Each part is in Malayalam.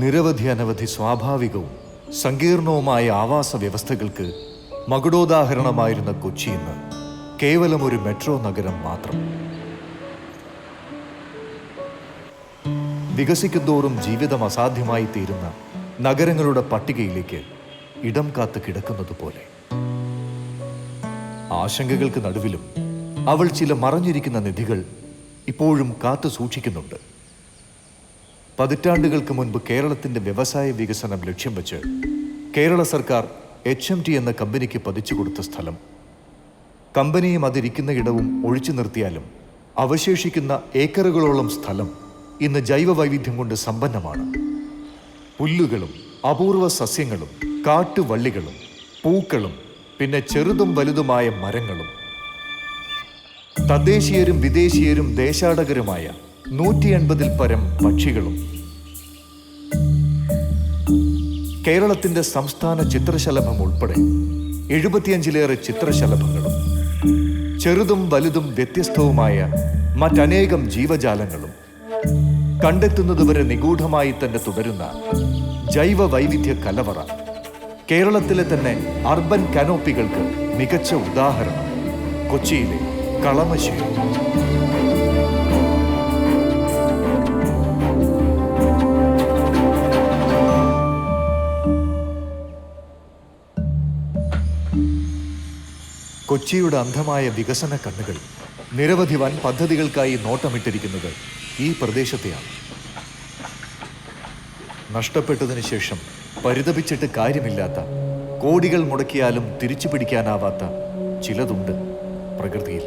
നിരവധി അനവധി സ്വാഭാവികവും സങ്കീർണവുമായ ആവാസ വ്യവസ്ഥകൾക്ക് മകുടോദാഹരണമായിരുന്ന കൊച്ചി ഇന്ന് കേവലം ഒരു മെട്രോ നഗരം മാത്രം. വികസിക്കുന്തോറും ജീവിതം അസാധ്യമായി തീരുന്ന നഗരങ്ങളുടെ പട്ടികയിലേക്ക് ഇടം കാത്ത് കിടക്കുന്നത് പോലെ. ആശങ്കകൾക്ക് നടുവിലും അവൾ ചില മറഞ്ഞിരിക്കുന്ന നിധികൾ ഇപ്പോഴും കാത്തു സൂക്ഷിക്കുന്നുണ്ട്. പതിറ്റാണ്ടുകൾക്ക് മുൻപ് കേരളത്തിന്റെ വ്യവസായ വികസനം ലക്ഷ്യം വെച്ച് കേരള സർക്കാർ HMT എന്ന കമ്പനിക്ക് പതിച്ചു കൊടുത്ത സ്ഥലം. കമ്പനിയും അതിരിക്കുന്ന ഇടവും ഒഴിച്ചു നിർത്തിയാലും അവശേഷിക്കുന്ന ഏക്കറുകളോളം സ്ഥലം ഇന്ന് ജൈവ വൈവിധ്യം കൊണ്ട് സമ്പന്നമാണ്. പുല്ലുകളും അപൂർവ സസ്യങ്ങളും കാട്ടുവള്ളികളും പൂക്കളും പിന്നെ ചെറുതും വലുതുമായ മരങ്ങളും. തദ്ദേശീയരും വിദേശീയരും ദേശാടകരുമായ 180-ൽ പരം പക്ഷികളും. കേരളത്തിന്റെ സംസ്ഥാന ചിത്രശലഭം ഉൾപ്പെടെ 75-ലേറെ ചിത്രശലഭങ്ങളും ചെറുതും വലുതും വ്യത്യസ്തവുമായ മറ്റനേകം ജീവജാലങ്ങളും. കണ്ടെത്തുന്നതുവരെ നിഗൂഢമായി തന്നെ തുടരുന്ന ജൈവ വൈവിധ്യ കലവറ. കേരളത്തിലെ തന്നെ അർബൻ കാനോപ്പികൾക്ക് മികച്ച ഉദാഹരണം കൊച്ചിയിലെ കളമശ്ശേരി. കൊച്ചിയുടെ അന്ധമായ വികസന കണ്ണുകൾ നിരവധി വൻ പദ്ധതികൾക്കായി നോട്ടമിട്ടിരിക്കുന്നത് ഈ പ്രദേശത്തെയാണ്. നഷ്ടപ്പെട്ടതിന് ശേഷം പരിതപിച്ചിട്ട് കാര്യമില്ലാത്ത, കോടികൾ മുടക്കിയാലും തിരിച്ചു പിടിക്കാനാവാത്ത ചിലതുണ്ട് പ്രകൃതിയിൽ.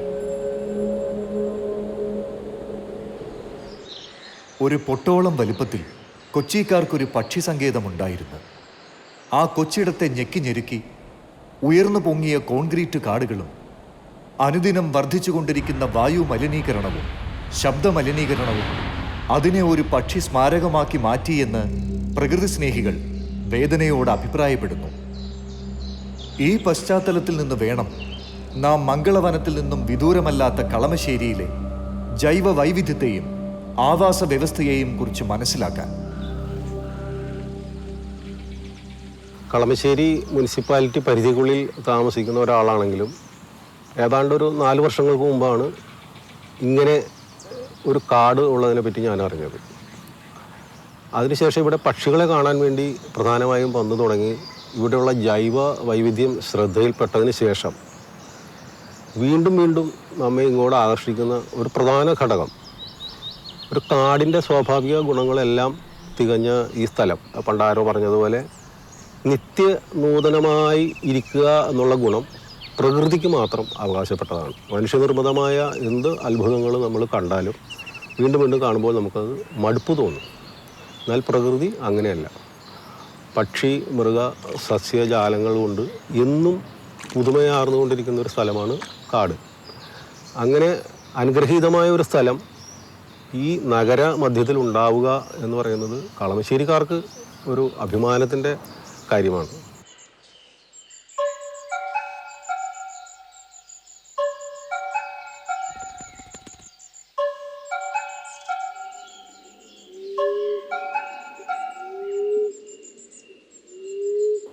ഒരു പൊട്ടോളം വലുപ്പത്തിൽ കൊച്ചിക്കാർക്കൊരു പക്ഷി സങ്കേതമുണ്ടായിരുന്നു. ആ കൊച്ചിടത്തെ ഞെക്കി ഞെരുക്കി ഉയർന്നു പൊങ്ങിയ കോൺക്രീറ്റ് കാടുകളും അനുദിനം വർദ്ധിച്ചുകൊണ്ടിരിക്കുന്ന വായു മലിനീകരണവും ശബ്ദ മലിനീകരണവും അതിനെ ഒരു പക്ഷി സ്മാരകമാക്കി മാറ്റിയെന്ന് പ്രകൃതി സ്നേഹികൾ വേദനയോട് അഭിപ്രായപ്പെടുന്നു. ഈ പശ്ചാത്തലത്തിൽ നിന്ന് വേണം നാം മംഗളവനത്തിൽ നിന്നും വിദൂരമല്ലാത്ത കളമശ്ശേരിയിലെ ജൈവ വൈവിധ്യത്തെയും ആവാസ വ്യവസ്ഥയെയും കുറിച്ച് മനസ്സിലാക്കാൻ. കളമശ്ശേരി മുനിസിപ്പാലിറ്റി പരിധിക്കുള്ളിൽ താമസിക്കുന്ന ഒരാളാണെങ്കിലും ഏതാണ്ടൊരു 4 വർഷങ്ങൾക്ക് മുമ്പാണ് ഇങ്ങനെ ഒരു കാട് ഉള്ളതിനെ പറ്റി ഞാൻ അറിഞ്ഞത്. അതിനുശേഷം ഇവിടെ പക്ഷികളെ കാണാൻ വേണ്ടി പ്രധാനമായും വന്നു തുടങ്ങി. ഇവിടെയുള്ള ജൈവ വൈവിധ്യം ശ്രദ്ധയിൽപ്പെട്ടതിന് ശേഷം വീണ്ടും വീണ്ടും നമ്മെ ഇങ്ങോട്ട് ആകർഷിക്കുന്ന ഒരു പ്രധാന ഘടകം, ഒരു കാടിൻ്റെ സ്വാഭാവിക ഗുണങ്ങളെല്ലാം തികഞ്ഞ ഈ സ്ഥലം, പണ്ടാരോ പറഞ്ഞതുപോലെ നിത്യ നൂതനമായി ഇരിക്കുക എന്നുള്ള ഗുണം പ്രകൃതിക്ക് മാത്രം അവകാശപ്പെട്ടതാണ്. മനുഷ്യനിർമ്മിതമായ എന്ത് അത്ഭുതങ്ങൾ നമ്മൾ കണ്ടാലും വീണ്ടും വീണ്ടും കാണുമ്പോൾ നമുക്കത് മടുപ്പ് തോന്നും. എന്നാൽ പ്രകൃതി അങ്ങനെയല്ല. പക്ഷി മൃഗ സസ്യജാലങ്ങൾ കൊണ്ട് എന്നും പുതുമയാർന്നുകൊണ്ടിരിക്കുന്ന ഒരു സ്ഥലമാണ് കാട്. അങ്ങനെ അനുഗ്രഹീതമായ ഒരു സ്ഥലം ഈ നഗര മധ്യത്തിൽ ഉണ്ടാവുക എന്ന് പറയുന്നത് കളമശ്ശേരിക്കാർക്ക് ഒരു അഭിമാനത്തിൻ്റെ കാര്യമാണ്.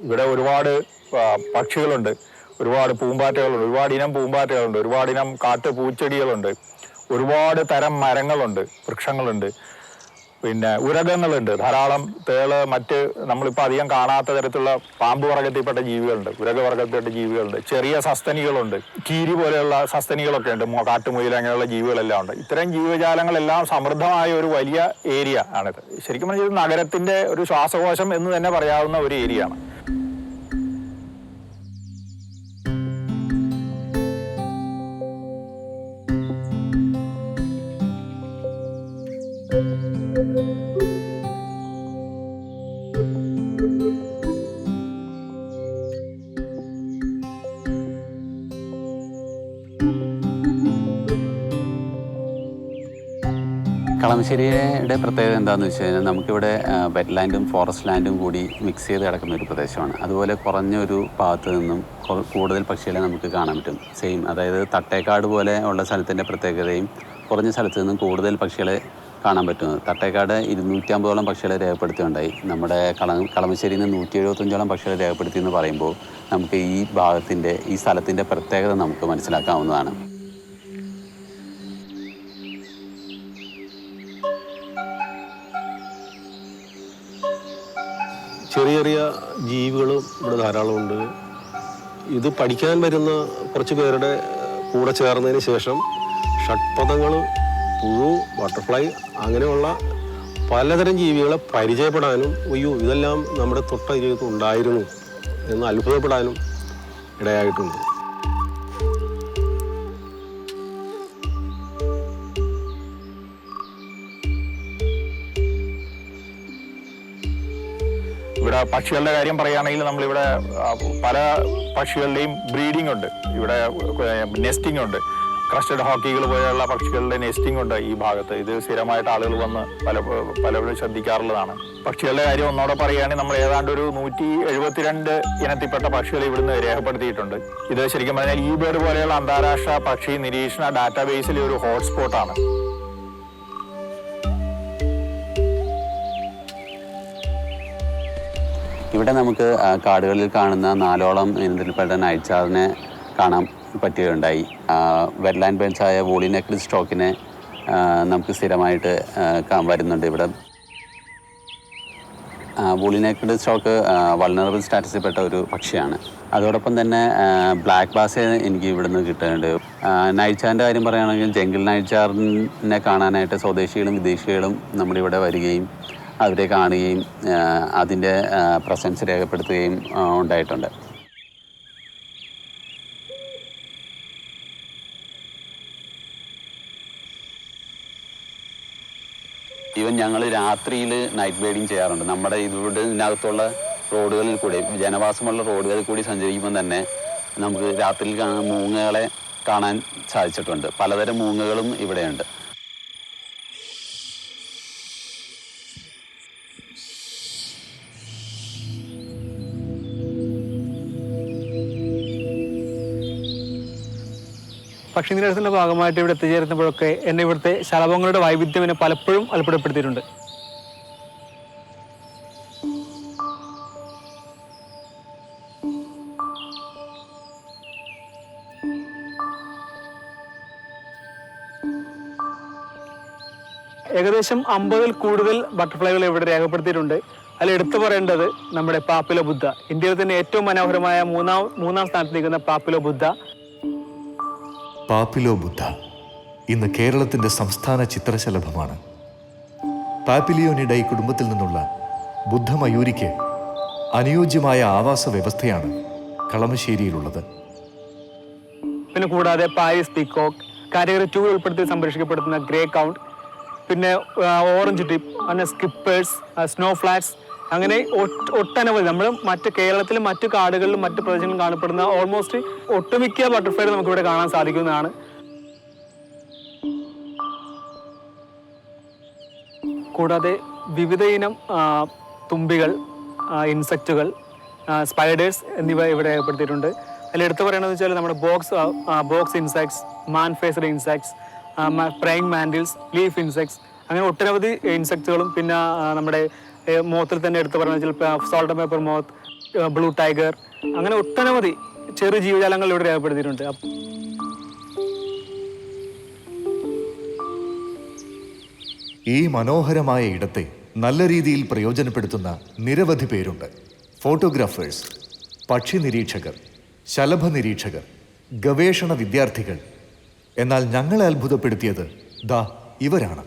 ഇവിടെ ഒരുപാട് പക്ഷികളുണ്ട്, ഒരുപാട് പൂമ്പാറ്റകളുണ്ട്, ഒരുപാട് ഇനം പൂമ്പാറ്റകളുണ്ട്, ഒരുപാട് ഇനം കാട്ടു പൂച്ചെടികളുണ്ട്, ഒരുപാട് തരം മരങ്ങളുണ്ട്, വൃക്ഷങ്ങളുണ്ട്, പിന്നെ ഉരകങ്ങളുണ്ട്, ധാരാളം തേള്, മറ്റ് നമ്മളിപ്പോൾ അധികം കാണാത്ത തരത്തിലുള്ള പാമ്പ് വർഗത്തിൽപ്പെട്ട ജീവികളുണ്ട്, ഉരകവർഗത്തിൽപ്പെട്ട ജീവികളുണ്ട്, ചെറിയ സസ്തനികളുണ്ട്, കീരി പോലെയുള്ള സസ്തനികളൊക്കെ ഉണ്ട്, കാട്ടുമുയൽ അങ്ങനെയുള്ള ജീവികളെല്ലാം ഉണ്ട്. ഇത്തരം ജീവജാലങ്ങളെല്ലാം സമൃദ്ധമായ ഒരു വലിയ ഏരിയ ആണിത്. ശരിക്കും പറഞ്ഞാൽ നഗരത്തിൻ്റെ ഒരു ശ്വാസകോശം എന്ന് തന്നെ പറയാവുന്ന ഒരു ഏരിയ ആണ്. കളമശ്ശേരിയുടെ പ്രത്യേകത എന്താണെന്ന് വെച്ച് കഴിഞ്ഞാൽ നമുക്കിവിടെ വെറ്റ് ലാൻഡും ഫോറസ്റ്റ് ലാൻഡും കൂടി മിക്സ് ചെയ്ത് കിടക്കുന്ന ഒരു പ്രദേശമാണ്. അതുപോലെ കുറഞ്ഞൊരു ഭാഗത്ത് നിന്നും കൂടുതൽ പക്ഷികളെ നമുക്ക് കാണാൻ പറ്റും. സെയിം, അതായത് തട്ടേക്കാട് പോലെ ഉള്ള സ്ഥലത്തിൻ്റെ പ്രത്യേകതയും കുറഞ്ഞ സ്ഥലത്ത് നിന്നും കൂടുതൽ പക്ഷികളെ കാണാൻ പറ്റുന്നത്. തട്ടേക്കാട് 250ഓളം പക്ഷികളെ രേഖപ്പെടുത്തുകയുണ്ടായി. നമ്മുടെ കളമശ്ശേരിയിൽ നിന്ന് 175ഓളം പക്ഷികളെ രേഖപ്പെടുത്തി എന്ന് പറയുമ്പോൾ നമുക്ക് ഈ ഭാഗത്തിൻ്റെ, ഈ സ്ഥലത്തിൻ്റെ പ്രത്യേകത നമുക്ക് മനസ്സിലാക്കാവുന്നതാണ്. ചെറിയ ചെറിയ ജീവികളും ഇവിടെ ധാരാളമുണ്ട്. ഇത് പഠിക്കാൻ വരുന്ന കുറച്ച് പേരുടെ കൂടെ ചേർന്നതിന് ശേഷം ഷഡ്പദങ്ങൾ, പുഴു, ബട്ടർഫ്ലൈ അങ്ങനെയുള്ള പലതരം ജീവികളെ പരിചയപ്പെടാനും അയ്യോ ഇതെല്ലാം നമ്മുടെ തൊട്ടരികത്ത് ഉണ്ടായിരുന്നു എന്ന് അത്ഭുതപ്പെടാനും ഇടയായിട്ടുണ്ട്. ഇവിടെ പക്ഷികളുടെ കാര്യം പറയുകയാണെങ്കിൽ നമ്മളിവിടെ പല പക്ഷികളുടെയും ബ്രീഡിംഗ് ഉണ്ട്. ഇവിടെ നെസ്റ്റിംഗ് ഉണ്ട്. ക്രസ്റ്റഡ് ഹോക്കികൾ പോലെയുള്ള പക്ഷികളുടെ നെസ്റ്റിംഗ് ഉണ്ട് ഈ ഭാഗത്ത്. ഇത് സ്ഥിരമായിട്ട് ആളുകൾ വന്ന് പലപ്പോഴും ശ്രദ്ധിക്കാറുള്ളതാണ്. പക്ഷികളുടെ കാര്യം ഒന്നോടെ പറയുകയാണെങ്കിൽ നമ്മൾ ഏതാണ്ട് ഒരു 172 ഇനത്തിൽപ്പെട്ട പക്ഷികൾ ഇവിടുന്ന് രേഖപ്പെടുത്തിയിട്ടുണ്ട്. ഇത് ശരിക്കും പറഞ്ഞാൽ ഈ ബേർഡ് പോലെയുള്ള അന്താരാഷ്ട്ര പക്ഷി നിരീക്ഷണ ഡാറ്റാബേസിലെ ഒരു ഹോട്ട്സ്പോട്ടാണ്. ഇവിടെ നമുക്ക് കാടുകളിൽ കാണുന്ന 4ഓളം ഇനത്തിൽപ്പെട്ട നൈറ്റ്ജാറിനെ കാണാൻ പറ്റുകയുണ്ടായി. വെറ്റ്ലാൻഡ് ബേർഡ്സായ വൂളി നെക്ക്ഡ് സ്റ്റോക്കിനെ നമുക്ക് സ്ഥിരമായിട്ട് വരുന്നുണ്ട് ഇവിടെ. വൂളി നെക്ക്ഡ് സ്റ്റോക്ക് വൾനറബിൾ സ്റ്റാറ്റസിൽപ്പെട്ട ഒരു പക്ഷിയാണ്. അതോടൊപ്പം തന്നെ ബ്ലാക്ക് ബാസ് എനിക്ക് ഇവിടുന്ന് കിട്ടുന്നുണ്ട്. നൈറ്റ്ജാറിൻ്റെ കാര്യം പറയുകയാണെങ്കിൽ ജംഗിൾ നൈറ്റ്ജാറിനെ കാണാനായിട്ട് സ്വദേശികളും വിദേശികളും നമ്മുടെ ഇവിടെ വരികയും അവരെ കാണുകയും അതിൻ്റെ പ്രസൻസ് രേഖപ്പെടുത്തുകയും ഉണ്ടായിട്ടുണ്ട്. ഈവൻ ഞങ്ങൾ രാത്രിയിൽ നൈറ്റ് ബൈഡിങ് ചെയ്യാറുണ്ട്. നമ്മുടെ ഇതിനകത്തുള്ള റോഡുകളിൽ കൂടി, ജനവാസമുള്ള റോഡുകളിൽ കൂടി സഞ്ചരിക്കുമ്പോൾ തന്നെ നമുക്ക് രാത്രിയിൽ കാണുന്ന മൂങ്ങകളെ കാണാൻ സാധിച്ചിട്ടുണ്ട്. പലതരം മൂങ്ങകളും ഇവിടെയുണ്ട്. പക്ഷി നിരീക്ഷണത്തിൻ്റെ ഭാഗമായിട്ട് ഇവിടെ എത്തിച്ചേരുമ്പോഴൊക്കെ എന്നെ ഇവിടുത്തെ ശലഭങ്ങളുടെ വൈവിധ്യം എന്നെ പലപ്പോഴും അത്ഭുതപ്പെടുത്തിയിട്ടുണ്ട്. ഏകദേശം 50-ൽ കൂടുതൽ ബട്ടർഫ്ലൈകൾ ഇവിടെ രേഖപ്പെടുത്തിയിട്ടുണ്ട്. അതിൽ എടുത്തു പറയേണ്ടത് നമ്മുടെ പാപ്പിലോ ബുദ്ധ. ഇന്ത്യയിൽ തന്നെ ഏറ്റവും മനോഹരമായ മൂന്നാം സ്ഥാനത്ത് നിൽക്കുന്ന പാപ്പിലോ ബുദ്ധ. പാപ്പിലോ ബുദ്ധ ഇന്ന് കേരളത്തിൻ്റെ സംസ്ഥാന ചിത്രശലഭമാണ്. പാപ്പിലിയോനിഡൈ കുടുംബത്തിൽ നിന്നുള്ള ബുദ്ധമയൂരിക്ക് അനുയോജ്യമായ ആവാസ വ്യവസ്ഥയാണ് കളമശ്ശേരിയിലുള്ളത്. പിന്നെ കൂടാതെ പാരീസ് പീക്കോക്ക്, കാറ്റഗറി 2 ഉൾപ്പെടുത്തി സംരക്ഷിക്കപ്പെടുന്ന ഗ്രേ കൗണ്ട്, പിന്നെ ഓറഞ്ച് ടിപ്പ്, അങ്ങനെ സ്കിപ്പേഴ്സ്, സ്നോ ഫ്ലാറ്റ്സ്, അങ്ങനെ ഒട്ടനവധി നമ്മൾ കേരളത്തിലും മറ്റു കാടുകളിലും മറ്റു പ്രദേശങ്ങളിലും കാണപ്പെടുന്ന ഓൾമോസ്റ്റ് ഒട്ടുമിക്ക ബട്ടർഫ്ലൈകൾ നമുക്കിവിടെ കാണാൻ സാധിക്കുന്നതാണ്. കൂടാതെ വിവിധ ഇനം തുമ്പികൾ, ഇൻസെക്റ്റുകൾ, സ്പൈഡേഴ്സ് എന്നിവ ഇവിടെ ഏർപ്പെടുത്തിയിട്ടുണ്ട്. അതിൽ എടുത്തു പറയണമെന്ന് വെച്ചാൽ നമ്മുടെ ബോക്സ് ഇൻസെക്ട്സ്, മാൻ faced insects, praying മാൻഡിൽസ്, leaf insects, അങ്ങനെ ഒട്ടനവധി ഇൻസെക്ട്സുകളും പിന്നെ നമ്മുടെ മോത്തിൽ തന്നെ എടുത്തു പറയുന്നത് ചിലപ്പോൾ salt paper moth, blue tiger, അങ്ങനെ ഒട്ടനവധി ചെറു ജീവജാലങ്ങൾ ഇവിടെ രേഖപ്പെടുത്തിയിട്ടുണ്ട്. ഈ മനോഹരമായ ഇടത്തെ നല്ല രീതിയിൽ പ്രയോജനപ്പെടുത്തുന്ന നിരവധി പേരുണ്ട്. ഫോട്ടോഗ്രാഫേഴ്സ്, പക്ഷി നിരീക്ഷകർ, ശലഭ നിരീക്ഷകർ, ഗവേഷണ വിദ്യാർത്ഥികൾ. എന്നാൽ ഞങ്ങളെ അത്ഭുതപ്പെടുത്തിയത് ഇവരാണ്.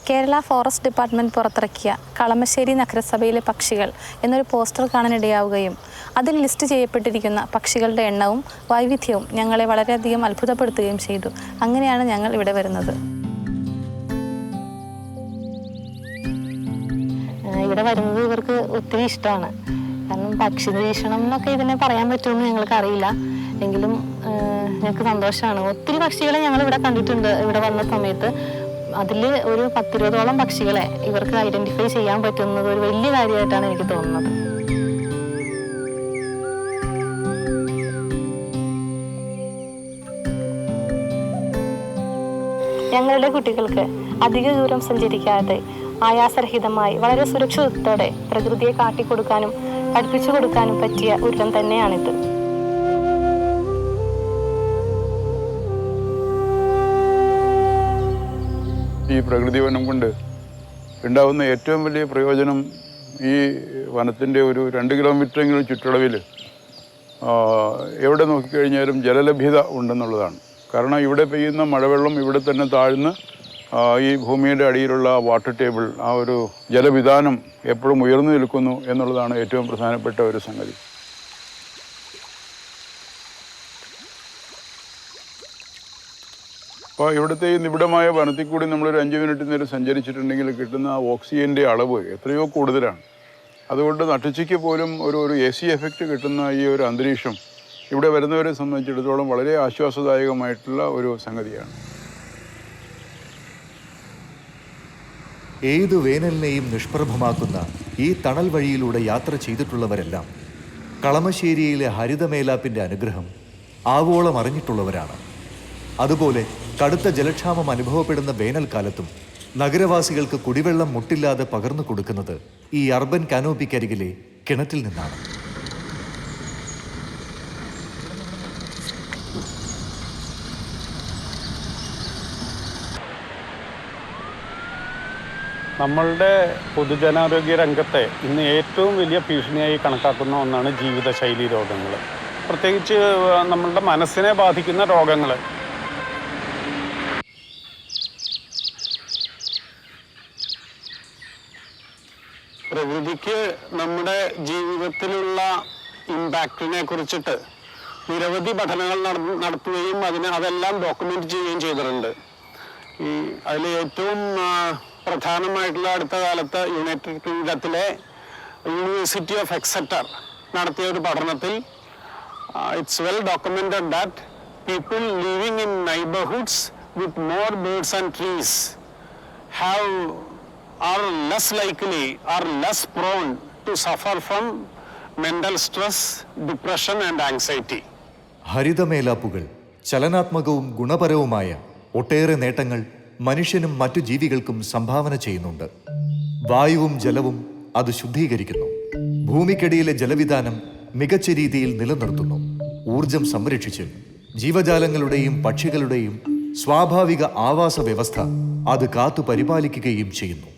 കേരള ഫോറസ്റ്റ് ഡിപ്പാർട്ട്മെൻറ്റ് പുറത്തിറക്കിയ കളമശ്ശേരി നഗരസഭയിലെ പക്ഷികൾ എന്നൊരു പോസ്റ്റർ കാണാനിടയാവുകയും അതിൽ ലിസ്റ്റ് ചെയ്യപ്പെട്ടിരിക്കുന്ന പക്ഷികളുടെ എണ്ണവും വൈവിധ്യവും ഞങ്ങളെ വളരെയധികം അത്ഭുതപ്പെടുത്തുകയും ചെയ്തു. അങ്ങനെയാണ് ഞങ്ങൾ ഇവിടെ വരുന്നത്. ഇവിടെ വരുന്നത് ഇവർക്ക് ഒത്തിരി ഇഷ്ടമാണ്. കാരണം പക്ഷി നിരീക്ഷണം എന്നൊക്കെ ഇതിനെ പറയാൻ പറ്റുമെന്ന് ഞങ്ങൾക്ക് അറിയില്ല. എങ്കിലും ഞങ്ങൾക്ക് സന്തോഷമാണ്. ഒത്തിരി പക്ഷികളെ ഞങ്ങൾ ഇവിടെ കണ്ടിട്ടുണ്ട്. ഇവിടെ വന്ന സമയത്ത് അതിൽ ഒരു 10-20ഓളം പക്ഷികളെ ഇവർക്ക് ഐഡന്റിഫൈ ചെയ്യാൻ പറ്റുന്നത് ഒരു വലിയ കാര്യമായിട്ടാണ് എനിക്ക് തോന്നുന്നത്. ഞങ്ങളുടെ കുട്ടികൾക്ക് അധിക ദൂരം സഞ്ചരിക്കാതെ ആയാസരഹിതമായി വളരെ സുരക്ഷിതത്തോടെ പ്രകൃതിയെ കാട്ടിക്കൊടുക്കാനും പഠിപ്പിച്ചു കൊടുക്കാനും പറ്റിയ ഒരിടം തന്നെയാണിത്. ഈ പ്രകൃതി വനം കൊണ്ട് ഉണ്ടാകുന്ന ഏറ്റവും വലിയ പ്രയോജനം ഈ വനത്തിൻ്റെ ഒരു 2 കിലോമീറ്ററെങ്കിലും ചുറ്റളവിൽ എവിടെ നോക്കിക്കഴിഞ്ഞാലും ജലലഭ്യത ഉണ്ടെന്നുള്ളതാണ്. കാരണം ഇവിടെ പെയ്യുന്ന മഴവെള്ളം ഇവിടെ തന്നെ താഴ്ന്ന് ഈ ഭൂമിയുടെ അടിയിലുള്ള വാട്ടർ ടേബിൾ, ആ ഒരു ജലവിധാനം എപ്പോഴും ഉയർന്നു നിൽക്കുന്നു എന്നുള്ളതാണ് ഏറ്റവും പ്രധാനപ്പെട്ട ഒരു സംഗതി. അപ്പോൾ ഇവിടുത്തെ ഈ നിബിഡമായ വനത്തിൽ കൂടി നമ്മളൊരു 5 മിനിറ്റ് നേരം സഞ്ചരിച്ചിട്ടുണ്ടെങ്കിൽ കിട്ടുന്ന ആ ഓക്സിജൻ്റെ അളവ് എത്രയോ കൂടുതലാണ്. അതുകൊണ്ട് നട്ടുച്ചയ്ക്ക് പോലും ഒരു AC എഫക്റ്റ് കിട്ടുന്ന ഈ ഒരു അന്തരീക്ഷം ഇവിടെ വരുന്നവരെ സംബന്ധിച്ചിടത്തോളം വളരെ ആശ്വാസദായകമായിട്ടുള്ള ഒരു സംഗതിയാണ്. ഏതു വേനലിനെയും നിഷ്പ്രഭമാക്കുന്ന ഈ തണൽ വഴിയിലൂടെ യാത്ര ചെയ്തിട്ടുള്ളവരെല്ലാം കളമശ്ശേരിയിലെ ഹരിതമേലാപ്പിൻ്റെ അനുഗ്രഹം ആവോളം അറിഞ്ഞിട്ടുള്ളവരാണ്. അതുപോലെ കടുത്ത ജലക്ഷാമം അനുഭവപ്പെടുന്ന വേനൽക്കാലത്തും നഗരവാസികൾക്ക് കുടിവെള്ളം മുട്ടില്ലാതെ പകർന്നു കൊടുക്കുന്നത് ഈ അർബൻ കാനോപ്പിക്കരികിലെ കിണറ്റിൽ നിന്നാണ്. നമ്മളുടെ പൊതുജനാരോഗ്യ രംഗത്തെ ഇന്ന് ഏറ്റവും വലിയ ഭീഷണിയായി കണക്കാക്കുന്ന ഒന്നാണ് ജീവിതശൈലി രോഗങ്ങൾ, പ്രത്യേകിച്ച് നമ്മളുടെ മനസ്സിനെ ബാധിക്കുന്ന രോഗങ്ങൾ. പ്രകൃതിക്ക് നമ്മുടെ ജീവിതത്തിലുള്ള ഇമ്പാക്റ്റിനെ കുറിച്ചിട്ട് നിരവധി പഠനങ്ങൾ നടത്തുകയും അതെല്ലാം ഡോക്യുമെന്റ് ചെയ്യുകയും ചെയ്തിട്ടുണ്ട്. അതിൽ ഏറ്റവും പ്രധാനമായിട്ടുള്ള അടുത്ത കാലത്ത് യുണൈറ്റഡ് കിങ്ഡത്തിലെ യൂണിവേഴ്സിറ്റി ഓഫ് എക്സെറ്റർ നടത്തിയ ഒരു പഠനത്തിൽ it's well documented that people living in neighbourhoods with more birds and trees are less prone to suffer from mental stress, depression and anxiety. ഹരിതമേലാപ്പുകൾ ചലനാത്മകവും ഗുണപരവുമായ ഒട്ടേറെ നേട്ടങ്ങൾ മനുഷ്യനും മറ്റു ജീവികൾക്കും സംഭാവന ചെയ്യുന്നുണ്ട്. വായുവും ജലവും അത് ശുദ്ധീകരിക്കുന്നു. ഭൂമിക്കടിയിലെ ജലവിധാനം മികച്ച രീതിയിൽ നിലനിർത്തുന്നു. ഊർജം സംരക്ഷിച്ച് ജീവജാലങ്ങളുടെയും പക്ഷികളുടെയും സ്വാഭാവിക ആവാസ വ്യവസ്ഥ അത് കാത്തു പരിപാലിക്കുകയും ചെയ്യുന്നു.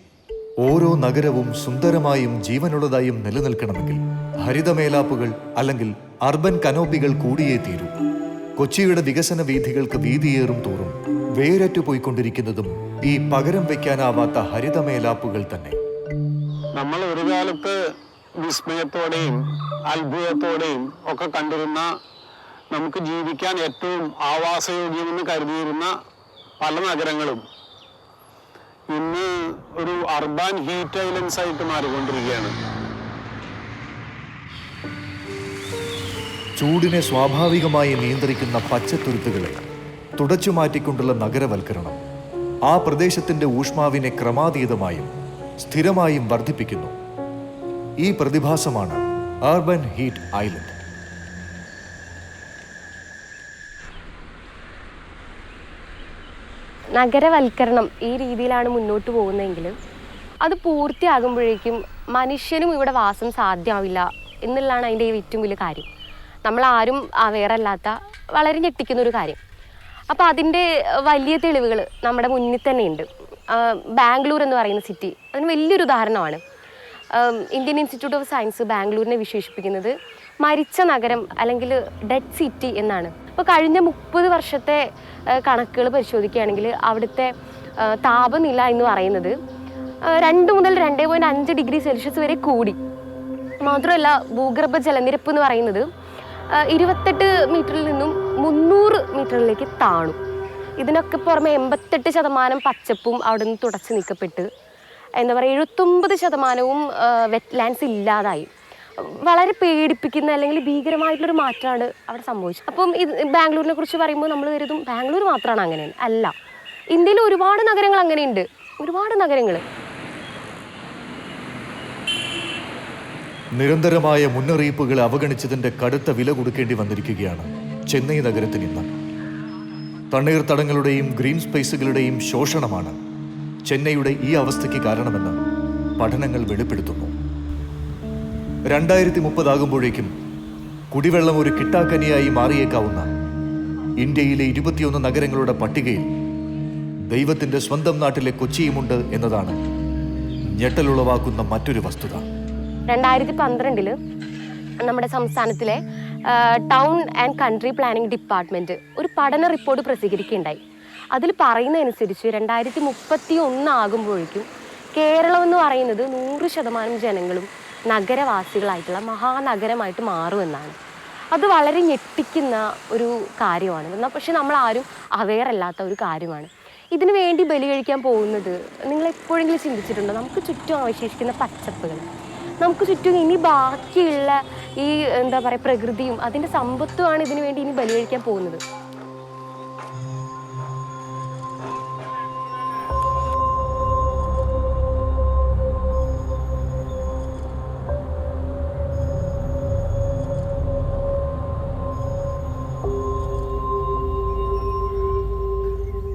ഓരോ നഗരവും സുന്ദരമായും ജീവനുള്ളതായും നിലനിൽക്കണമെങ്കിൽ ഹരിതമേലാപ്പുകൾ അല്ലെങ്കിൽ അർബൻ കനോപ്പികൾ കൂടിയേ തീരൂ. കൊച്ചിയുടെ വികസന വീഥികൾക്ക് വീതിയേറും തോറും വേരറ്റു പോയിക്കൊണ്ടിരിക്കുന്നതും ഈ പകരം വയ്ക്കാനാവാത്ത ഹരിതമേലാപ്പുകൾ തന്നെ. നമ്മൾ ഒരു കാലത്ത് വിസ്മയത്തോടെയും അത്ഭുതത്തോടെയും ഒക്കെ കണ്ടിരുന്ന, നമുക്ക് ജീവിക്കാൻ ഏറ്റവും ആവാസയോഗ്യമെന്ന് കരുതിയിരുന്ന പല നഗരങ്ങളും ഇന്ന് ഒരു അർബൻ ഹീറ്റ് ഐലൻഡ്സ് ആയിട്ട് മാറിക്കൊണ്ടിരിക്കുകയാണ്. ചൂടിനെ സ്വാഭാവികമായി നിയന്ത്രിക്കുന്ന പച്ചത്തുരുത്തുകളെ തുടച്ചു മാറ്റിക്കൊണ്ടുള്ള നഗരവൽക്കരണം ആ പ്രദേശത്തിന്റെ ഊഷ്മാവിനെ ക്രമാതീതമായും സ്ഥിരമായും വർദ്ധിപ്പിക്കുന്നു. ഈ പ്രതിഭാസമാണ് അർബൻ ഹീറ്റ് ഐലൻഡ്. നഗരവൽക്കരണം ഈ രീതിയിലാണ് മുന്നോട്ട് പോകുന്നതെങ്കിൽ അത് പൂർത്തിയാകുമ്പോഴേക്കും മനുഷ്യനും ഇവിടെ വാസം സാധ്യമാവില്ല എന്നുള്ളതാണ് അതിൻ്റെ ഏറ്റവും വലിയ കാര്യം. നമ്മളാരും അവെയറല്ലാത്ത വളരെ ഞെട്ടിക്കുന്നൊരു കാര്യം. അപ്പോൾ അതിൻ്റെ വലിയ തെളിവുകൾ നമ്മുടെ മുന്നിൽ തന്നെ ഉണ്ട്. ബാംഗ്ലൂർ എന്ന് പറയുന്ന സിറ്റി അതിന് വലിയൊരു ഉദാഹരണമാണ്. ഇന്ത്യൻ ഇൻസ്റ്റിറ്റ്യൂട്ട് ഓഫ് സയൻസ് ബാംഗ്ലൂരിനെ വിശേഷിപ്പിക്കുന്നത് മരിച്ച നഗരം അല്ലെങ്കിൽ ഡെഡ് സിറ്റി എന്നാണ്. അപ്പോൾ കഴിഞ്ഞ 30 വർഷത്തെ കണക്കുകൾ പരിശോധിക്കുകയാണെങ്കിൽ അവിടുത്തെ താപനില എന്ന് പറയുന്നത് 2 മുതൽ 2.5 ഡിഗ്രി സെൽഷ്യസ് വരെ കൂടി. മാത്രമല്ല ഭൂഗർഭ ജലനിരപ്പ് എന്ന് പറയുന്നത് 28 മീറ്ററിൽ നിന്നും 300 മീറ്ററിലേക്ക് താണു. ഇതിനൊക്കെ പുറമെ 88% പച്ചപ്പും അവിടെ നിന്ന് തുടച്ചു നീക്കപ്പെട്ട്, എന്താ പറയുക, 79% വെറ്റ്ലാൻഡ്സ് ഇല്ലാതായി. വളരെ പേടിപ്പിക്കുന്ന അല്ലെങ്കിൽ ഭീകരമായിട്ടുള്ളൊരു മാറ്റമാണ് അവിടെ സംഭവിച്ചത്. അപ്പം ഇത് ബാംഗ്ലൂരിനെ കുറിച്ച് പറയുമ്പോൾ നമ്മൾ കരുതും ബാംഗ്ലൂർ മാത്രമാണ് അങ്ങനെ. അല്ല, ഇന്ത്യയിൽ ഒരുപാട് നഗരങ്ങൾ അങ്ങനെയുണ്ട്, ഒരുപാട് നഗരങ്ങൾ. നിരന്തരമായ മുന്നറിയിപ്പുകൾ അവഗണിച്ചതിന്റെ കടുത്ത വില കൊടുക്കേണ്ടി വന്നിരിക്കുകയാണ് ചെന്നൈ നഗരത്തിന് ഇന്ന്. തണ്ണീർത്തടങ്ങളുടെയും ഗ്രീൻ സ്പേസുകളുടെയും ശോഷണമാണ് ചെന്നൈയുടെ ഈ അവസ്ഥയ്ക്ക് കാരണമെന്ന് പഠനങ്ങൾ വെളിപ്പെടുത്തുന്നു. 2030 ആകുമ്പോഴേക്കും കുടിവെള്ളം ഒരു കിട്ടാക്കനിയായി മാറിയേക്കാവുന്ന ഇന്ത്യയിലെ 21 നഗരങ്ങളുടെ പട്ടികയിൽ ദൈവത്തിൻ്റെ സ്വന്തം നാട്ടിലെ കൊച്ചിയുമുണ്ട് എന്നതാണ് ഞെട്ടലുളവാക്കുന്ന മറ്റൊരു വസ്തുത. 2012 നമ്മുടെ സംസ്ഥാനത്തിലെ town and country planning department ഒരു പഠന റിപ്പോർട്ട് പ്രസിദ്ധീകരിക്കുകയുണ്ടായി. അതിൽ പറയുന്നതനുസരിച്ച് 2031 ആകുമ്പോഴേക്കും കേരളം എന്ന് പറയുന്നത് 100% ജനങ്ങളും നഗരവാസികളായിട്ടുള്ള മഹാനഗരമായിട്ട് മാറുമെന്നാണ്. അത് വളരെ ഞെട്ടിക്കുന്ന ഒരു കാര്യമാണ്. പക്ഷെ നമ്മൾ ആരും അവെയർ അല്ലാത്ത ഒരു കാര്യമാണ്. ഇതിനു വേണ്ടി ബലി കഴിക്കാൻ പോകുന്നത് നിങ്ങൾ എപ്പോഴെങ്കിലും ചിന്തിച്ചിട്ടുണ്ടോ? നമുക്ക് ചുറ്റും അവശേഷിക്കുന്ന പച്ചപ്പുകൾ, നമുക്ക് ചുറ്റും ഇനി ബാക്കിയുള്ള ഈ എന്താ പറയുക പ്രകൃതിയും അതിൻ്റെ സമ്പത്തുമാണ് ഇതിനു വേണ്ടി ഇനി ബലി കഴിക്കാൻ പോകുന്നത്.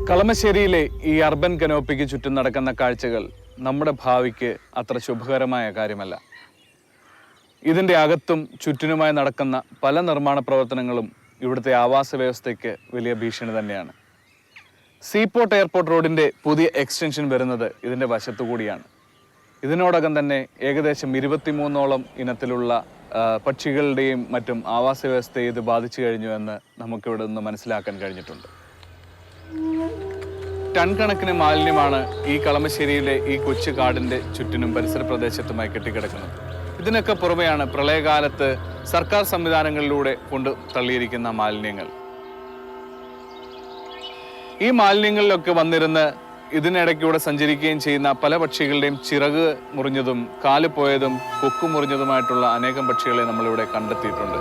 കളമശ്ശേരിയിലെ ഈ അർബൻ കനോപ്പിക്ക് ചുറ്റും നടക്കുന്ന കാഴ്ചകൾ നമ്മുടെ ഭാവിക്ക് അത്ര ശുഭകരമായ കാര്യമല്ല. ഇതിൻ്റെ അകത്തും ചുറ്റിനുമായി നടക്കുന്ന പല നിർമ്മാണ പ്രവർത്തനങ്ങളും ഇവിടുത്തെ ആവാസ വ്യവസ്ഥയ്ക്ക് വലിയ ഭീഷണി തന്നെയാണ്. സീപോർട്ട് എയർപോർട്ട് റോഡിൻ്റെ പുതിയ എക്സ്റ്റൻഷൻ വരുന്നത് ഇതിൻ്റെ വശത്തുകൂടിയാണ്. ഇതിനോടകം തന്നെ ഏകദേശം 23ഓളം ഇനത്തിലുള്ള പക്ഷികളുടെയും മറ്റും ആവാസ വ്യവസ്ഥയെ ഇത് ബാധിച്ചു കഴിഞ്ഞു എന്ന് നമുക്കിവിടെ നിന്ന് മനസ്സിലാക്കാൻ കഴിഞ്ഞിട്ടുണ്ട്. ടൺ കണക്കിന് മാലിന്യമാണ് ഈ കളമശ്ശേരിയിലെ ഈ കൊച്ചു കാടിൻ്റെ ചുറ്റിനും പരിസര പ്രദേശത്തുമായി കെട്ടിക്കിടക്കുന്നത്. ഇതിനൊക്കെ പുറമെയാണ് പ്രളയകാലത്ത് സർക്കാർ സംവിധാനങ്ങളിലൂടെ കൊണ്ട് തള്ളിയിരിക്കുന്ന മാലിന്യങ്ങൾ. ഈ മാലിന്യങ്ങളിലൊക്കെ വന്നിരുന്ന് ഇതിനിടയ്ക്കൂടെ സഞ്ചരിക്കുകയും ചെയ്യുന്ന പല പക്ഷികളുടെയും ചിറക് മുറിഞ്ഞതും കാല് പോയതും കൊക്കു മുറിഞ്ഞതുമായിട്ടുള്ള അനേകം പക്ഷികളെ നമ്മളിവിടെ കണ്ടെത്തിയിട്ടുണ്ട്.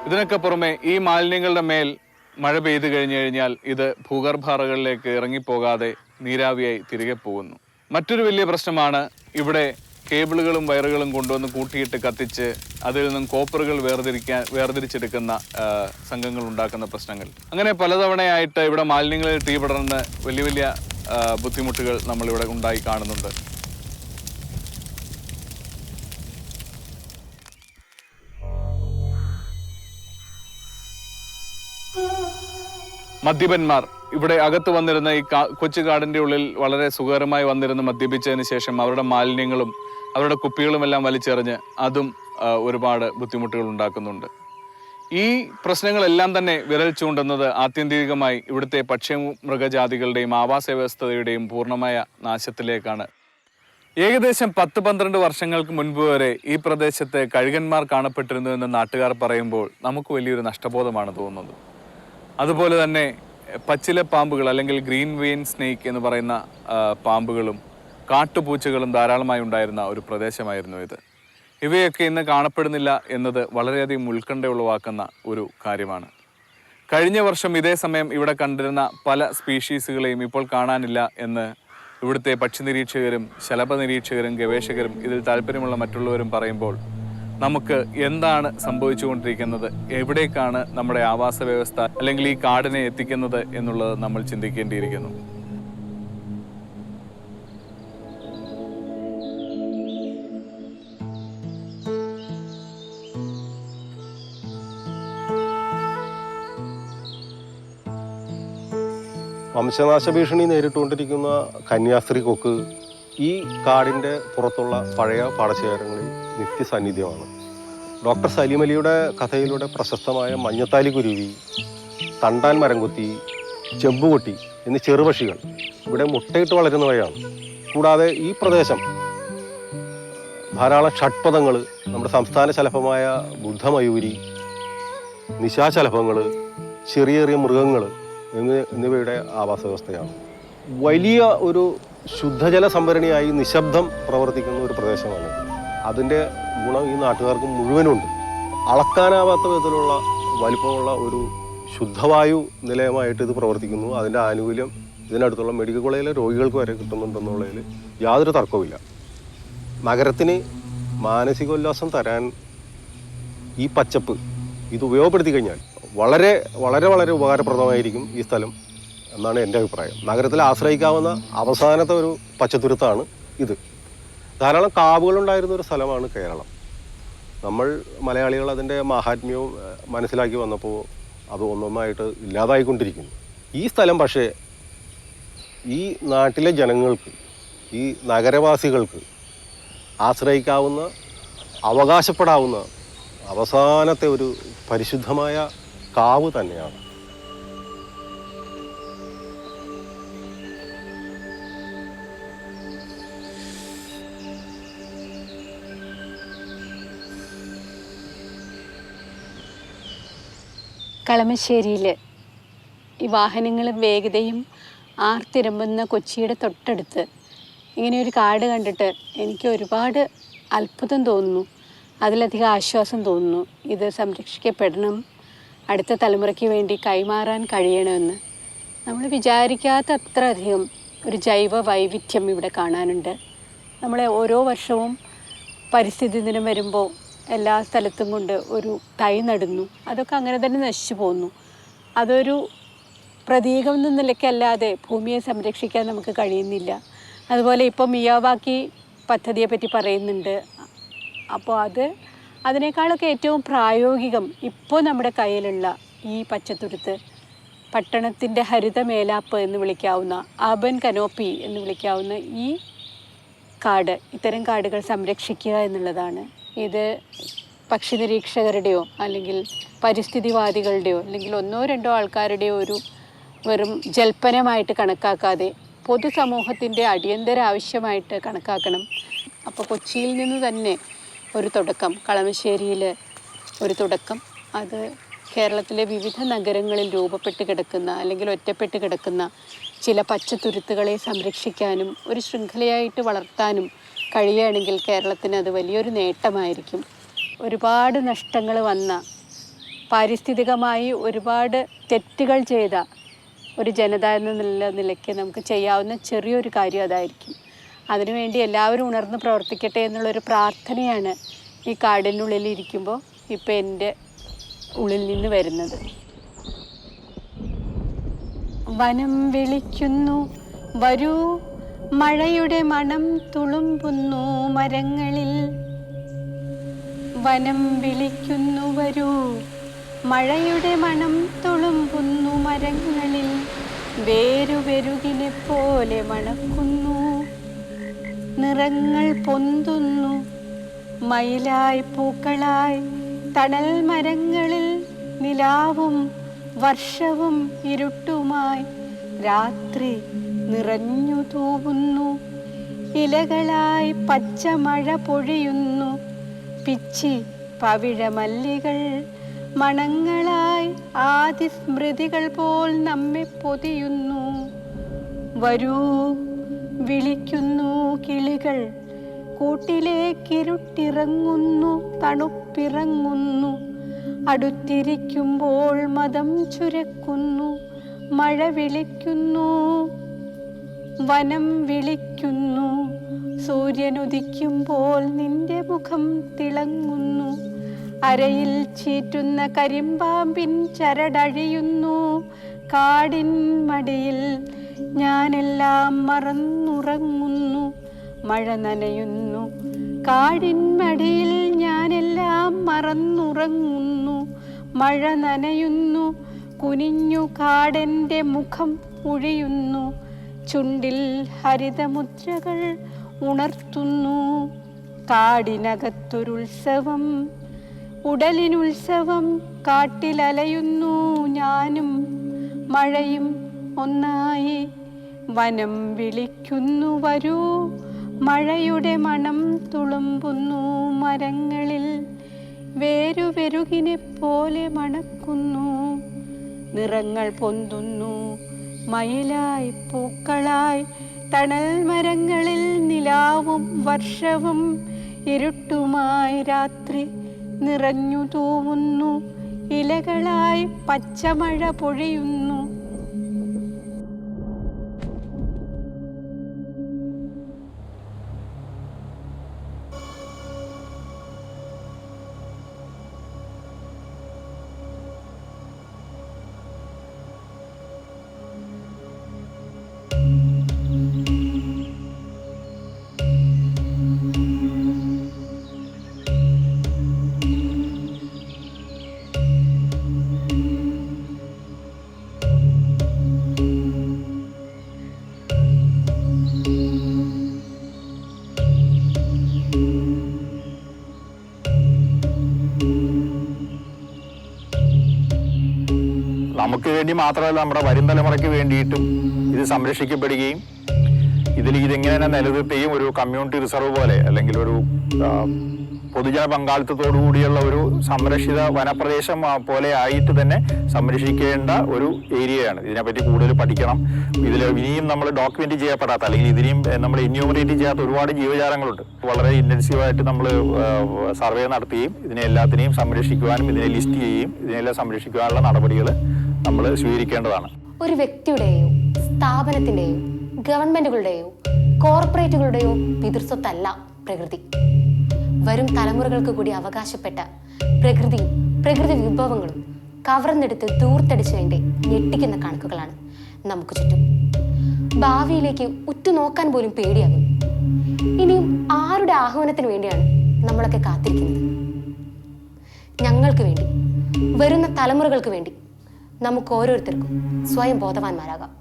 ഇതിനൊക്കെ പുറമെ ഈ മാലിന്യങ്ങളുടെ മേൽ മഴ പെയ്തു കഴിഞ്ഞു കഴിഞ്ഞാൽ ഇത് ഭൂഗർഭറകളിലേക്ക് ഇറങ്ങിപ്പോകാതെ നീരാവിയായി തിരികെ പോകുന്നു. മറ്റൊരു വലിയ പ്രശ്നമാണ് ഇവിടെ കേബിളുകളും വയറുകളും കൊണ്ടുവന്ന് കൂട്ടിയിട്ട് കത്തിച്ച് അതിൽ നിന്നും കോപ്പറുകൾ വേർതിരിച്ചെടുക്കുന്ന സംഘങ്ങൾ ഉണ്ടാക്കുന്ന പ്രശ്നങ്ങൾ. അങ്ങനെ പലതവണയായിട്ട് ഇവിടെ മാലിന്യങ്ങളിൽ തീ പടർന്ന് വലിയ വലിയ ബുദ്ധിമുട്ടുകൾ നമ്മളിവിടെ ഉണ്ടായി കാണുന്നുണ്ട്. മദ്യപന്മാർ ഇവിടെ അകത്ത് വന്നിരുന്ന ഈ കൊച്ചു കാടിൻ്റെ ഉള്ളിൽ വളരെ സുഖകരമായി വന്നിരുന്ന് മദ്യപിച്ചതിന് ശേഷം അവരുടെ മാലിന്യങ്ങളും അവരുടെ കുപ്പികളും എല്ലാം വലിച്ചെറിഞ്ഞ് അതും ഒരുപാട് ബുദ്ധിമുട്ടുകൾ ഉണ്ടാക്കുന്നുണ്ട്. ഈ പ്രശ്നങ്ങളെല്ലാം തന്നെ വിരൽ ചൂണ്ടുന്നത് ആത്യന്തികമായി ഇവിടുത്തെ പക്ഷിമൃഗജാതികളുടെയും ആവാസ വ്യവസ്ഥയുടെയും പൂർണ്ണമായ നാശത്തിലേക്കാണ്. ഏകദേശം 10-12 വർഷങ്ങൾക്ക് മുൻപ് വരെ ഈ പ്രദേശത്ത് കഴുകന്മാർ കാണപ്പെട്ടിരുന്നു എന്ന് നാട്ടുകാർ പറയുമ്പോൾ നമുക്ക് വലിയൊരു നഷ്ടബോധമാണ് തോന്നുന്നത്. അതുപോലെ തന്നെ പച്ചില പാമ്പുകൾ അല്ലെങ്കിൽ ഗ്രീൻ വെയിൻ സ്നേക്ക് എന്ന് പറയുന്ന പാമ്പുകളും കാട്ടുപൂച്ചകളും ധാരാളമായി ഉണ്ടായിരുന്ന ഒരു പ്രദേശമായിരുന്നു ഇത്. ഇവയൊക്കെ ഇന്ന് കാണപ്പെടുന്നില്ല എന്നത് വളരെയധികം ഉത്കണ്ഠ ഉളവാക്കുന്ന ഒരു കാര്യമാണ്. കഴിഞ്ഞ വർഷം ഇതേ സമയം ഇവിടെ കണ്ടിരുന്ന പല സ്പീഷീസുകളെയും ഇപ്പോൾ കാണാനില്ല എന്ന് ഇവിടുത്തെ പക്ഷി നിരീക്ഷകരും ശലഭ നിരീക്ഷകരും ഗവേഷകരും ഇതിൽ താല്പര്യമുള്ള മറ്റുള്ളവരും പറയുമ്പോൾ നമുക്ക് എന്താണ് സംഭവിച്ചുകൊണ്ടിരിക്കുന്നത്, എവിടേക്കാണ് നമ്മുടെ ആവാസ വ്യവസ്ഥ അല്ലെങ്കിൽ ഈ കാടിനെ എത്തിക്കുന്നത് എന്നുള്ളത് നമ്മൾ ചിന്തിക്കേണ്ടിയിരിക്കുന്നു. വംശനാശ ഭീഷണി നേരിട്ടുകൊണ്ടിരിക്കുന്ന കന്യാസ്ത്രീ കൊക്ക് ഈ കാടിൻ്റെ പുറത്തുള്ള പഴയ പാടശേഖരങ്ങളിൽ നിത്യസാന്നിധ്യമാണ്. ഡോക്ടർ സലീം അലിയുടെ കഥയിലൂടെ പ്രശസ്തമായ മഞ്ഞത്താലി കുരുവി, തണ്ടാൻ മരംകൊത്തി, ചെമ്പുകൊട്ടി എന്നീ ചെറുപക്ഷികൾ ഇവിടെ മുട്ടയിട്ട് വളരുന്നവയാണ്. കൂടാതെ ഈ പ്രദേശം ധാരാളം ഷഡ്പദങ്ങൾ, നമ്മുടെ സംസ്ഥാന ശലഭമായ ബുദ്ധമയൂരി, നിശാശലഭങ്ങൾ, ചെറിയ ചെറിയ മൃഗങ്ങൾ എന്നിവയുടെ ആവാസ വ്യവസ്ഥയാണ്. വലിയ ഒരു ശുദ്ധജല സംഭരണിയായി നിശബ്ദം പ്രവർത്തിക്കുന്ന ഒരു പ്രദേശമാണ്. അതിൻ്റെ ഗുണം ഈ നാട്ടുകാർക്ക് മുഴുവനുണ്ട്. അളക്കാനാവാത്ത വിധത്തിലുള്ള വലിപ്പമുള്ള ഒരു ശുദ്ധവായു നിലയമായിട്ട് ഇത് പ്രവർത്തിക്കുന്നു. അതിൻ്റെ ആനുകൂല്യം ഇതിനടുത്തുള്ള മെഡിക്കൽ കോളേജിലെ രോഗികൾക്ക് വരെ കിട്ടുന്നുണ്ടെന്നുള്ളതിൽ യാതൊരു തർക്കവുമില്ല. നഗരത്തിന് മാനസികോല്ലാസം തരാൻ ഈ പച്ചപ്പ് ഇത് ഉപയോഗപ്പെടുത്തി കഴിഞ്ഞാൽ വളരെ വളരെ വളരെ ഉപകാരപ്രദമായിരിക്കും ഈ സ്ഥലം എന്നാണ് എൻ്റെ അഭിപ്രായം. നഗരത്തിൽ ആശ്രയിക്കാവുന്ന അവസാനത്തെ ഒരു പച്ചത്തുരുത്താണ് ഇത്. ധാരാളം കാവുകളുണ്ടായിരുന്ന ഒരു സ്ഥലമാണ് കേരളം. നമ്മൾ മലയാളികൾ അതിൻ്റെ മാഹാത്മ്യവും മനസ്സിലാക്കി വന്നപ്പോൾ അത് ഒന്നൊന്നായിട്ട് ഇല്ലാതായിക്കൊണ്ടിരിക്കുന്നു. ഈ സ്ഥലം പക്ഷേ ഈ നാട്ടിലെ ജനങ്ങൾക്ക്, ഈ നഗരവാസികൾക്ക് ആശ്രയിക്കാവുന്ന, അവകാശപ്പെടാവുന്ന അവസാനത്തെ ഒരു പരിശുദ്ധമായ കാവ് തന്നെയാണ്. കളമശ്ശേരിയിൽ ഈ വാഹനങ്ങളും വേഗതയും ആർത്തിരമ്പുന്ന കൊച്ചിയുടെ തൊട്ടടുത്ത് ഇങ്ങനെയൊരു കാട് കണ്ടിട്ട് എനിക്ക് ഒരുപാട് അത്ഭുതം തോന്നുന്നു, അതിലധികം ആശ്വാസം തോന്നുന്നു. ഇത് സംരക്ഷിക്കപ്പെടണം, അടുത്ത തലമുറയ്ക്ക് വേണ്ടി കൈമാറാൻ കഴിയണമെന്ന്. നമ്മൾ വിചാരിക്കാത്ത അത്ര അധികം ഒരു ജൈവ വൈവിധ്യം ഇവിടെ കാണാനുണ്ട്. നമ്മളെ ഓരോ വർഷവും പരിസ്ഥിതി ദിനം വരുമ്പോൾ എല്ലാ സ്ഥലത്തും കൊണ്ട് ഒരു തൈ നടുന്നു. അതൊക്കെ അങ്ങനെ തന്നെ നശിച്ചു പോകുന്നു. അതൊരു പ്രതീകം എന്ന നിലയ്ക്കല്ലാതെ ഭൂമിയെ സംരക്ഷിക്കാൻ നമുക്ക് കഴിയുന്നില്ല. അതുപോലെ ഇപ്പോൾ മിയാവാക്കി പദ്ധതിയെപ്പറ്റി പറയുന്നുണ്ട്. അപ്പോൾ അതിനേക്കാളൊക്കെ ഏറ്റവും പ്രായോഗികം ഇപ്പോൾ നമ്മുടെ കയ്യിലുള്ള ഈ പച്ചത്തുരുത്ത്, പട്ടണത്തിൻ്റെ ഹരിത മേലാപ്പ് എന്ന് വിളിക്കാവുന്ന, അർബൻ കനോപ്പി എന്ന് വിളിക്കാവുന്ന ഈ കാട്, ഇത്തരം കാടുകൾ സംരക്ഷിക്കുക എന്നുള്ളതാണ്. ഇത് പക്ഷി നിരീക്ഷകരുടെയോ അല്ലെങ്കിൽ പരിസ്ഥിതിവാദികളുടെയോ അല്ലെങ്കിൽ ഒന്നോ രണ്ടോ ആൾക്കാരുടെയോ ഒരു വെറും ജൽപ്പനമായിട്ട് കണക്കാക്കാതെ പൊതുസമൂഹത്തിൻ്റെ അടിയന്തര ആവശ്യമായിട്ട് കണക്കാക്കണം. അപ്പോൾ കൊച്ചിയിൽ നിന്ന് തന്നെ ഒരു തുടക്കം, കളമശ്ശേരിയിൽ ഒരു തുടക്കം, അത് കേരളത്തിലെ വിവിധ നഗരങ്ങളിൽ രൂപപ്പെട്ട് കിടക്കുന്ന അല്ലെങ്കിൽ ഒറ്റപ്പെട്ട് കിടക്കുന്ന ചില പച്ചത്തുരുത്തുകളെ സംരക്ഷിക്കാനും ഒരു ശൃംഖലയായിട്ട് വളർത്താനും കഴിയുകയാണെങ്കിൽ കേരളത്തിന് അത് വലിയൊരു നേട്ടമായിരിക്കും. ഒരുപാട് നഷ്ടങ്ങൾ വന്ന, പാരിസ്ഥിതികമായി ഒരുപാട് തെറ്റുകൾ ചെയ്ത ഒരു ജനത എന്ന നിലയ്ക്ക് നമുക്ക് ചെയ്യാവുന്ന ചെറിയൊരു കാര്യം അതായിരിക്കും. അതിനുവേണ്ടി എല്ലാവരും ഉണർന്ന് പ്രവർത്തിക്കട്ടെ എന്നുള്ളൊരു പ്രാർത്ഥനയാണ് ഈ കാടിനുള്ളിൽ ഇരിക്കുമ്പോൾ ഇപ്പം എൻ്റെ ഉള്ളിൽ നിന്ന് വരുന്നത്. വനം വിളിക്കുന്നു വരൂ, മഴയുടെ മണം തുളുമ്പുന്നു മരങ്ങളിൽ. വനം വിളിക്കുന്നു വരൂ, മഴയുടെ മണം തുളുമ്പുന്നു മരങ്ങളിൽ. വേരുവെരുകിനെ പോലെ മണക്കുന്നു, നിറങ്ങൾ പൊന്തുന്നു മയിലായി പൂക്കളായി. തണൽ മരങ്ങളിൽ നിലാവും വർഷവും ഇരുട്ടുമായി രാത്രി നിറഞ്ഞു തൂവുന്നു. ഇലകളായി പച്ചമഴ പൊഴിയുന്നു, പിച്ചി പവിഴമല്ലികൾ മണങ്ങളായി ആദിസ്മൃതികൾ പോൽ നമ്മെ പൊതിയുന്നു. വരൂ വിളിക്കുന്നു കിളികൾ, കൂട്ടിലേക്കിരുട്ടിറങ്ങുന്നു, തണുപ്പിറങ്ങുന്നു. അടുത്തിരിക്കുമ്പോൾ മദം ചുരക്കുന്നു, മഴ വിളിക്കുന്നു, വനം വിളിക്കുന്നു. സൂര്യനുദിക്കുമ്പോൾ നിന്റെ മുഖം തിളങ്ങുന്നു, അരയിൽ ചീറ്റുന്ന കരിമ്പാമ്പിൻ ചരടഴിയുന്നു. കാടിൻ മടിയിൽ ഞാനെല്ലാം മറന്നുറങ്ങുന്നു, മഴ നനയുന്നു. കാടിൻ മടിയിൽ ഞാനെല്ലാം മറന്നുറങ്ങുന്നു, മഴ നനയുന്നു. കുനിഞ്ഞു കാടൻ്റെ മുഖം ഒഴിയുന്നു, ചുണ്ടിൽ ഹരിതമുദ്രകൾ ഉണർത്തുന്നു. കാടിനകത്തൊരുത്സവം, ഉടലിനുത്സവം, കാട്ടിലലയുന്നു ഞാനും മഴയും ഒന്നായി. വനം വിളിക്കുന്നു വരൂ, മഴയുടെ മണം തുളുമ്പുന്നു മരങ്ങളിൽ. വേരുവെരുകിനെ പോലെ മണക്കുന്നു, നിറങ്ങൾ പൊന്തുന്നു മയിലായി പൂക്കളായി. തണൽ മരങ്ങളിൽ നിലാവും വർഷവും ഇരുട്ടുമായി രാത്രി നിറഞ്ഞു തൂവുന്നു. ഇലകളായി പച്ചമഴ പൊഴിയുന്നു. നമുക്ക് വേണ്ടി മാത്രമല്ല നമ്മുടെ വരും തലമുറയ്ക്ക് വേണ്ടിയിട്ടും ഇത് സംരക്ഷിക്കപ്പെടുകയും ഇതിങ്ങനെ തന്നെ നിലനിർത്തുകയും ഒരു കമ്മ്യൂണിറ്റി റിസർവ് പോലെ അല്ലെങ്കിൽ ഒരു പൊതുജന പങ്കാളിത്തത്തോടു കൂടിയുള്ള ഒരു സംരക്ഷിത വനപ്രദേശം പോലെ ആയിട്ട് തന്നെ സംരക്ഷിക്കേണ്ട ഒരു ഏരിയയാണ്. ഇതിനെപ്പറ്റി കൂടുതൽ പഠിക്കണം. ഇതിൽ ഇനിയും നമ്മൾ ഡോക്യുമെന്റ് ചെയ്യപ്പെടാത്ത അല്ലെങ്കിൽ ഇതിനെയും നമ്മൾ എന്യൂമറേറ്റ് ചെയ്യാത്ത ഒരുപാട് ജീവജാലങ്ങളുണ്ട്. വളരെ ഇന്റൻസീവായിട്ട് നമ്മൾ സർവേ നടത്തുകയും ഇതിനെ എല്ലാത്തിനെയും സംരക്ഷിക്കുവാനും ഇതിനെ ലിസ്റ്റ് ചെയ്യുകയും ഇതിനെല്ലാം സംരക്ഷിക്കുവാനുള്ള നടപടികൾ നമ്മൾ സ്വീകരിക്കേണ്ടതാണ്. ഒരു വ്യക്തിയുടെയോ സ്ഥാപനത്തിൻ്റെയോ ഗവൺമെൻറ്റുകളുടെയോ കോർപ്പറേറ്റുകളുടെയോ പിതൃസ്വത്തല്ല പ്രകൃതി. വരും തലമുറകൾക്ക് കൂടി അവകാശപ്പെട്ട പ്രകൃതിയും പ്രകൃതി വിഭവങ്ങളും കവർന്നെടുത്ത് ദൂർത്തടിച്ചതിൻ്റെ ഞെട്ടിക്കുന്ന കണക്കുകളാണ് നമുക്ക് ചുറ്റും. ഭാവിയിലേക്ക് ഉറ്റുനോക്കാൻ പോലും പേടിയാകും. ഇനിയും ആരുടെ ആഹ്വാനത്തിന് വേണ്ടിയാണ് നമ്മളൊക്കെ കാത്തിരിക്കുന്നത്? ഞങ്ങൾക്ക് വേണ്ടി, വരുന്ന തലമുറകൾക്ക് വേണ്ടി നമുക്ക് ഓരോരുത്തർക്കും സ്വയം ബോധവാന്മാരാകാം.